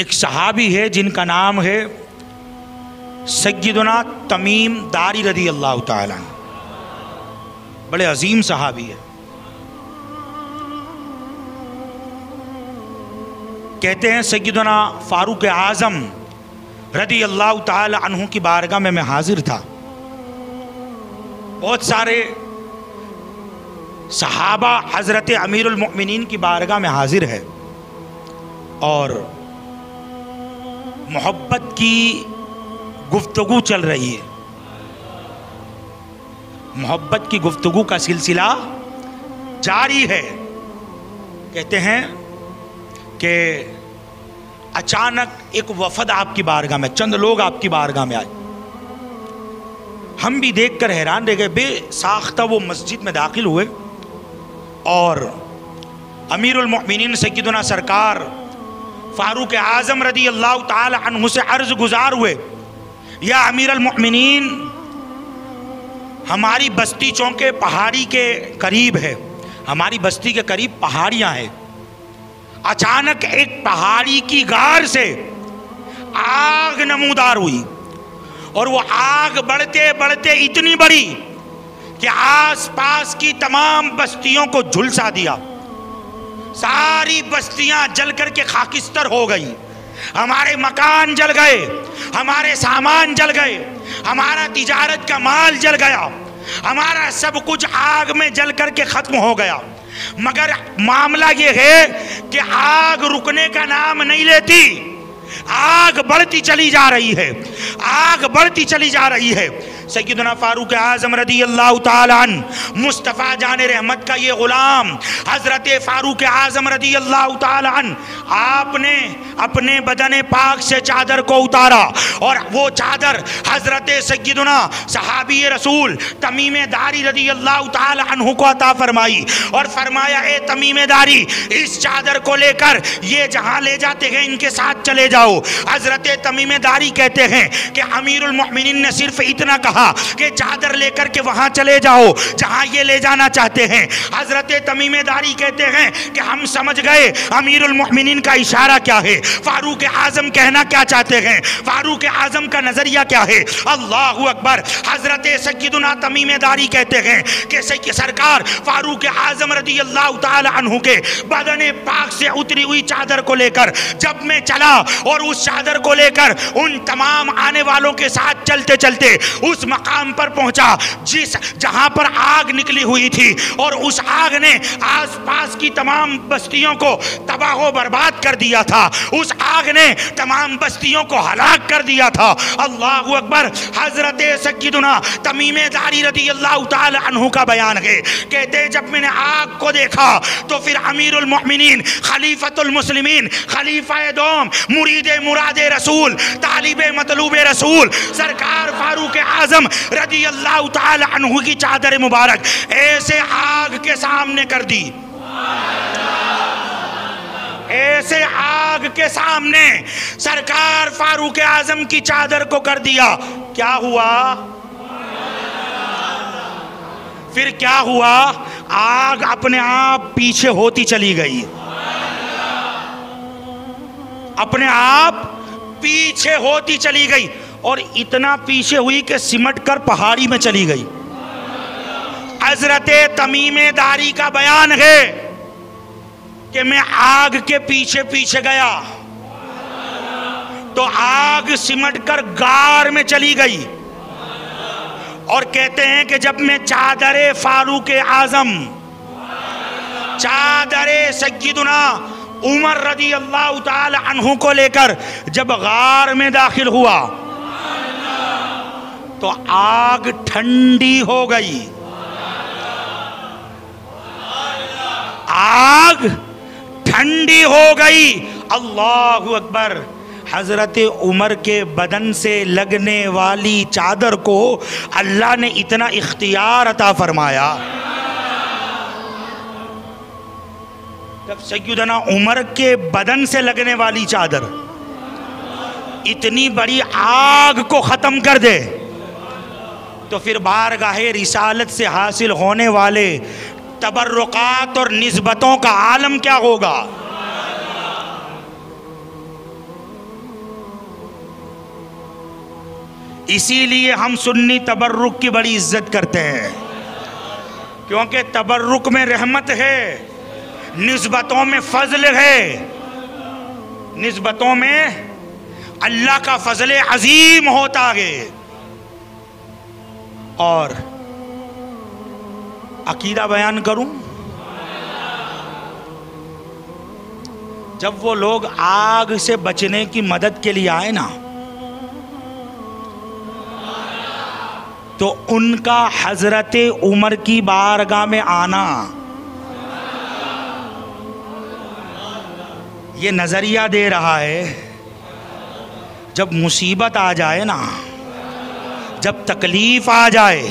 ایک صحابی ہے جن کا نام ہے سیدنا تمیم داری رضی اللہ تعالیٰ عنہ، بڑے عظیم صحابی ہے۔ کہتے ہیں سیدنا فاروق اعظم رضی اللہ تعالی عنہ کی بارگاہ میں حاضر تھا۔ بہت سارے صحابہ حضرت امیر المؤمنین کی بارگاہ میں حاضر ہے اور محبت کی گفتگو چل رہی ہے، محبت کی گفتگو کا سلسلہ جاری ہے۔ کہتے ہیں کہ اچانک ایک وفد آپ کی بارگاہ میں، چند لوگ آپ کی بارگاہ میں آئے۔ ہم بھی دیکھ کر حیران رہ گئے، بے ساختہ وہ مسجد میں داخل ہوئے اور امیر المؤمنین سیدنا سرکار فاروق اعظم رضی اللہ تعالی عنہ سے عرض گزار ہوئے، یا امیر المؤمنین، ہماری بستی چونکہ پہاڑی کے قریب ہے، ہماری بستی کے قریب پہاڑیاں ہیں، اچانک ایک پہاڑی کی غار سے آگ نمودار ہوئی اور وہ آگ بڑھتے بڑھتے اتنی بڑی کہ آس پاس کی تمام بستیوں کو جھلسا دیا، ساری بستیاں جل کر کے خاکستر ہو گئی، ہمارے مکان جل گئے، ہمارے سامان جل گئے، ہمارا تجارت کا مال جل گیا، ہمارا سب کچھ آگ میں جل کر کے ختم ہو گیا۔ مگر معاملہ یہ ہے کہ آگ رکنے کا نام نہیں لیتی، آگ بڑھتی چلی جا رہی ہے، آگ بڑھتی چلی جا رہی ہے۔ سیدنا فاروق اعظم رضی اللہ تعالیٰ عنہ، مصطفیٰ جان رحمت کا یہ غلام حضرت فاروق اعظم رضی اللہ تعالیٰ عنہ، آپ نے اپنے بدن پاک سے چادر کو اتارا اور وہ چادر حضرت سیدنا صحابی رسول تمیم داری رضی اللہ تعالیٰ عنہ کو عطا فرمائی اور فرمایا، اے تمیم داری، اس چادر کو لے کر یہ جہاں لے جاتے ہیں ان کے ساتھ چلے جاؤ۔ حضرت تمیم داری کہتے ہیں کہ امیر المؤمنین نے صرف اتنا کہا کہ چادر لے کر کے وہاں چلے جاؤ جہاں یہ لے جانا چاہتے ہیں۔ حضرت تمیم داری کہتے ہیں کہ ہم سمجھ گئے امیر المؤمنین کا اشارہ کیا ہے، فاروق اعظم کہنا کیا چاہتے ہیں، فاروق اعظم کا نظریہ کیا ہے۔ اللہ اکبر۔ حضرت سیدنا تمیم داری کہتے ہیں کہ سرکار فاروق اعظم رضی اللہ تعالی عنہ کے بدن پاک سے اتری ہوئی چادر کو لے کر جب میں چلا اور اس چادر کو لے کر ان تمام آنے والوں کے ساتھ چلتے چلتے اس مقام پر پہنچا جہاں پر آگ نکلی ہوئی تھی، اور اس آگ نے آس پاس کی تمام بستیوں کو تباہ و برباد کر دیا تھا، اس آگ نے تمام بستیوں کو ہلاک کر دیا تھا۔ اللہ اکبر۔ حضرت سیدنا تمیم داری رضی اللہ تعالی عنہ کا بیان ہے، کہتے جب میں نے آگ کو دیکھا تو پھر امیر المؤمنین خلیفۃ المسلمین، خلیفہ دوم، مرید مراد رسول، طالب مطلوب رسول سرکار فاروق اعظم رضی اللہ تعالی عنہ کی چادر مبارک ایسے آگ کے سامنے کر دی، ایسے آگ کے سامنے سرکار فاروق اعظم کی چادر کو کر دیا۔ کیا ہوا؟ پھر کیا ہوا؟ آگ اپنے آپ پیچھے ہوتی چلی گئی، اپنے آپ پیچھے ہوتی چلی گئی، اور اتنا پیچھے ہوئی کہ سمٹ کر پہاڑی میں چلی گئی۔ حضرت تمیم داری کا بیان ہے کہ میں آگ کے پیچھے پیچھے گیا تو آگ سمٹ کر غار میں چلی گئی، اور کہتے ہیں کہ جب میں چادر فاروق اعظم، چادر سیدنا عمر رضی اللہ تعالی عنہ کو لے کر جب غار میں داخل ہوا تو آگ ٹھنڈی ہو گئی، آگ ٹھنڈی ہو گئی۔ اللہ اکبر۔ حضرت عمر کے بدن سے لگنے والی چادر کو اللہ نے اتنا اختیار عطا فرمایا، جب سیدنا عمر کے بدن سے لگنے والی چادر اتنی بڑی آگ کو ختم کر دے تو پھر بارگاہ رسالت سے حاصل ہونے والے تبرکات اور نسبتوں کا عالم کیا ہوگا۔ اسی لیے ہم سنی تبرک کی بڑی عزت کرتے ہیں، کیونکہ تبرک میں رحمت ہے، نسبتوں میں فضل ہے، نسبتوں میں اللہ کا فضل عظیم ہوتا ہے۔ اور عقیدہ بیان کروں، جب وہ لوگ آگ سے بچنے کی مدد کے لیے آئے نا، تو ان کا حضرت عمر کی بارگاہ میں آنا یہ نظریہ دے رہا ہے، جب مصیبت آ جائے نا، جب تکلیف آ جائے،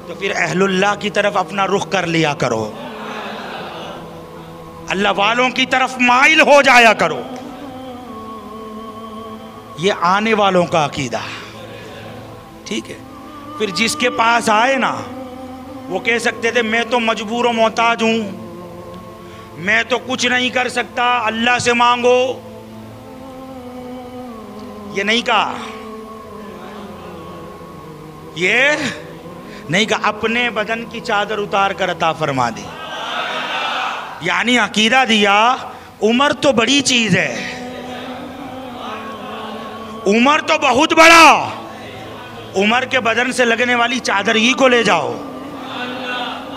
تو پھر اہل اللہ کی طرف اپنا رخ کر لیا کرو، اللہ والوں کی طرف مائل ہو جایا کرو۔ یہ آنے والوں کا عقیدہ، ٹھیک ہے۔ پھر جس کے پاس آئے نا، وہ کہہ سکتے تھے میں تو مجبور و محتاج ہوں، میں تو کچھ نہیں کر سکتا، اللہ سے مانگو۔ یہ نہیں کہا، یہ نہیں کہا، اپنے بدن کی چادر اتار کر عطا فرما دی، یعنی عقیدہ دیا عمر تو بڑی چیز ہے، عمر تو بہت بڑا، عمر کے بدن سے لگنے والی چادر ہی کو لے جاؤ،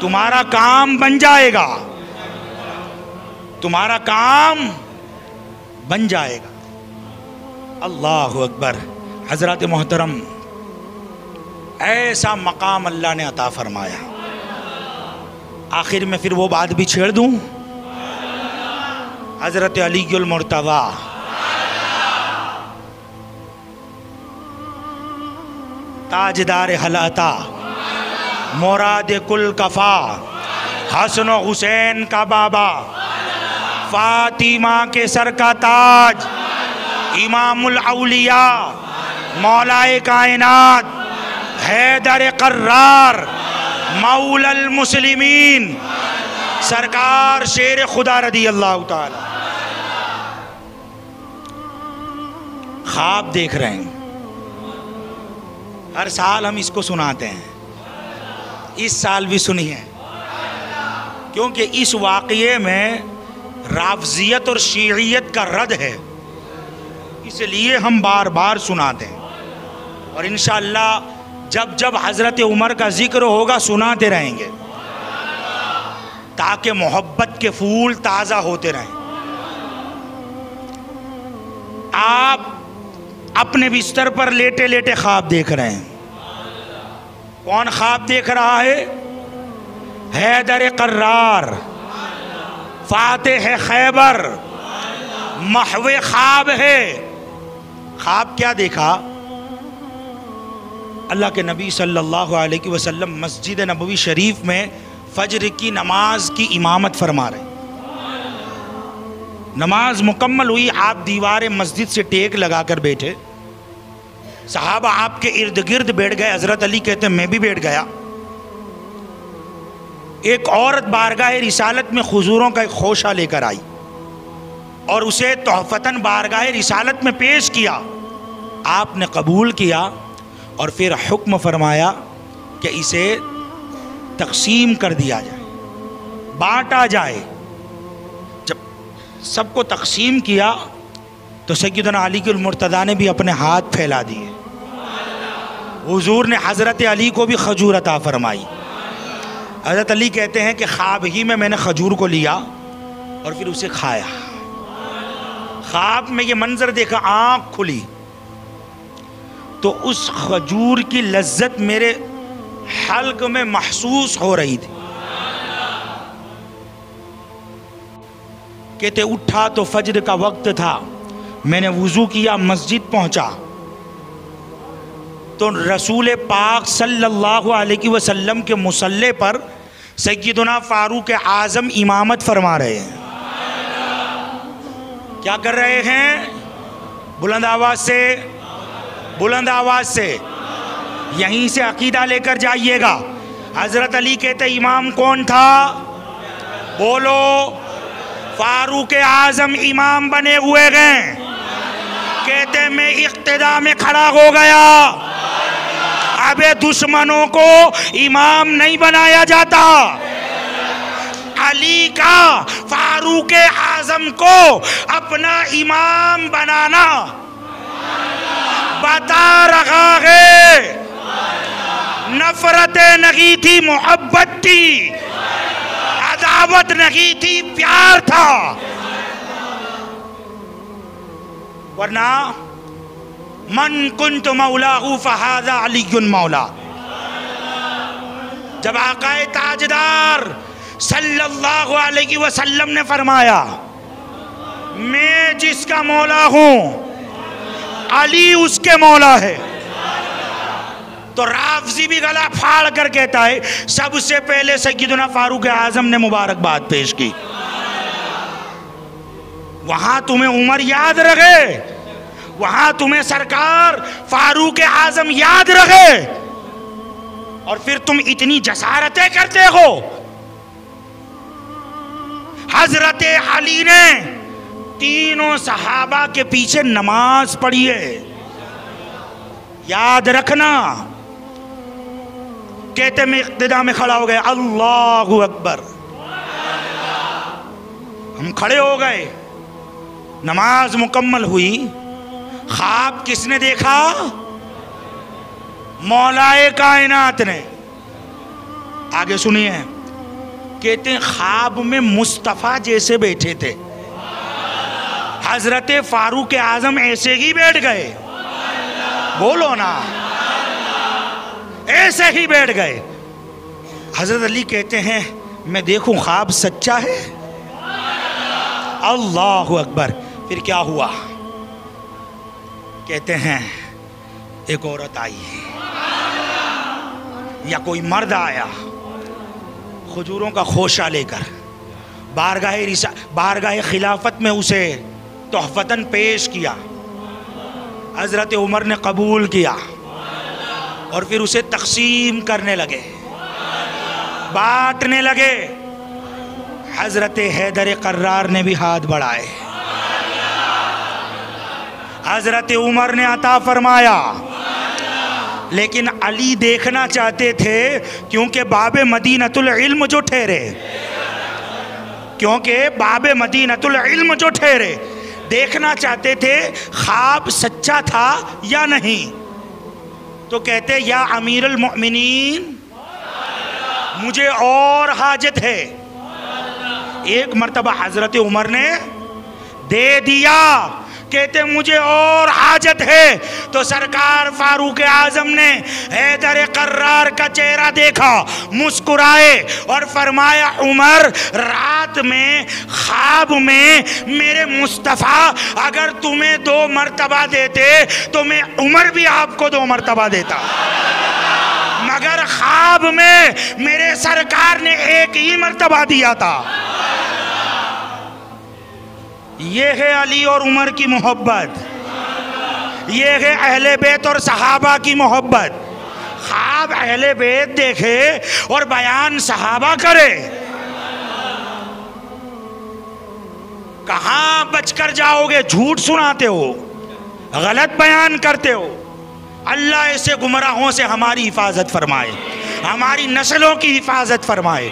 تمہارا کام بن جائے گا، تمہارا کام بن جائے گا۔ اللہ اکبر۔ حضرات محترم، ایسا مقام اللہ نے عطا فرمایا۔ آخر میں پھر وہ بات بھی چھیڑ دوں، حضرت علی المرتضی تاجدار حلاتا، مراد کل کفا، حسن و حسین کا بابا، فاطمہ کے سر کا تاج، امام الاولیاء، مولائے کائنات، حیدر قرار، مولا المسلمین، سرکار شیر خدا رضی اللہ تعالی خواب دیکھ رہے ہیں۔ ہر سال ہم اس کو سناتے ہیں، اس سال بھی سنیے، کیونکہ اس واقعے میں رافضیت اور شیعیت کا رد ہے، اس لیے ہم بار بار سناتے ہیں، اور انشاءاللہ جب جب حضرت عمر کا ذکر ہوگا سناتے رہیں گے، تاکہ محبت کے پھول تازہ ہوتے رہیں۔ آپ اپنے بستر پر لیٹے لیٹے خواب دیکھ رہے ہیں۔ کون خواب دیکھ رہا ہے؟ حیدر قرار، فاتح خیبر، محو خواب ہے۔ خواب کیا دیکھا؟ اللہ کے نبی صلی اللہ علیہ وسلم مسجد نبوی شریف میں فجر کی نماز کی امامت فرما رہے ہیں۔ نماز مکمل ہوئی، آپ دیوار مسجد سے ٹیک لگا کر بیٹھے، صحابہ آپ کے ارد گرد بیٹھ گئے۔ حضرت علی کہتے ہیں میں بھی بیٹھ گیا۔ ایک عورت بارگاہ رسالت میں خضوروں کا ایک خوشہ لے کر آئی اور اسے تحفتاً بارگاہ رسالت میں پیش کیا۔ آپ نے قبول کیا اور پھر حکم فرمایا کہ اسے تقسیم کر دیا جائے، بانٹا جائے۔ جب سب کو تقسیم کیا تو سیدنا علی المرتضیٰ نے بھی اپنے ہاتھ پھیلا دیے۔ حضور نے حضرت علی کو بھی کھجور عطا فرمائی۔ حضرت علی کہتے ہیں کہ خواب ہی میں نے کھجور کو لیا اور پھر اسے کھایا۔ خواب میں یہ منظر دیکھا، آنکھ کھلی تو اس کھجور کی لذت میرے حلق میں محسوس ہو رہی تھی۔ کہتے اٹھا تو فجر کا وقت تھا، میں نے وضو کیا، مسجد پہنچا تو رسول پاک صلی اللہ علیہ وسلم کے مصلی پر سیدنا فاروق اعظم امامت فرما رہے ہیں۔ کیا کر رہے ہیں؟ بلند آواز سے، بلند آواز سے، یہیں سے عقیدہ لے کر جائیے گا۔ حضرت علی کہتے امام کون تھا؟ بولو۔ فاروق اعظم امام بنے ہوئے گئے۔ کہتے میں اقتدا میں کھڑا ہو گیا، اب دشمنوں کو امام نہیں بنایا جاتا، علی کا فاروق اعظم کو اپنا امام بنانا بتا رہا ہے۔ نفرت نہیں تھی، محبت تھی، عداوت نہیں تھی، پیار تھا۔ ورنہ من کنت مولاہ فہذا علی مولا، جب آقا تاجدار صلی اللہ علیہ وسلم نے فرمایا میں جس کا مولا ہوں علی اس کے مولا ہے، تو رافضی بھی گلا پھاڑ کر کہتا ہے سب سے پہلے سیدنا فاروق اعظم نے مبارکباد پیش کی۔ وہاں تمہیں عمر یاد رہے، وہاں تمہیں سرکار فاروق اعظم یاد رہے، اور پھر تم اتنی جسارتیں کرتے ہو۔ حضرت علی نے تینوں صحابہ کے پیچھے نماز پڑھی ہے، یاد رکھنا۔ کہتے میں اقتدا میں کھڑا ہو گئے، اللہ اکبر، ہم کھڑے ہو گئے، نماز مکمل ہوئی، خواب کس نے دیکھا؟ مولائے کائنات نے۔ آگے سنیے، کہتے ہیں خواب میں مصطفیٰ جیسے بیٹھے تھے، حضرت فاروق اعظم ایسے ہی بیٹھ گئے، بولو نا، ایسے ہی بیٹھ گئے۔ حضرت علی کہتے ہیں میں دیکھوں خواب سچا ہے؟ اللہ اکبر۔ پھر کیا ہوا؟ کہتے ہیں ایک عورت آئی یا کوئی مرد آیا کھجوروں کا خوشہ لے کر، بارگاہ خلافت میں اسے تحفتاً پیش کیا، حضرت عمر نے قبول کیا، اور پھر اسے تقسیم کرنے لگے، بانٹنے لگے۔ حضرت حیدر قرار نے بھی ہاتھ بڑھائے، حضرت عمر نے عطا فرمایا، لیکن علی دیکھنا چاہتے تھے کیونکہ باب مدینۃ العلم جو ٹھہرے، دیکھنا چاہتے تھے خواب سچا تھا یا نہیں۔ تو کہتے یا امیر المؤمنین مجھے اور حاجت ہے۔ ایک مرتبہ حضرت عمر نے دے دیا، کہتے مجھے اور حاجت ہے، تو سرکار فاروق اعظم نے حیدر قرار کا چہرہ دیکھا، مسکرائے اور فرمایا عمر رات میں خواب میں میرے مصطفیٰ اگر تمہیں 2 مرتبہ دیتے تو میں عمر بھی آپ کو 2 مرتبہ دیتا، مگر خواب میں میرے سرکار نے 1 ہی مرتبہ دیا تھا۔ یہ ہے علی اور عمر کی محبت، یہ ہے اہل بیت اور صحابہ کی محبت۔ خواب اہل بیت دیکھے اور بیان صحابہ کرے، کہاں بچ کر جاؤ گے؟ جھوٹ سناتے ہو، غلط بیان کرتے ہو۔ اللہ ایسے گمراہوں سے ہماری حفاظت فرمائے، ہماری نسلوں کی حفاظت فرمائے۔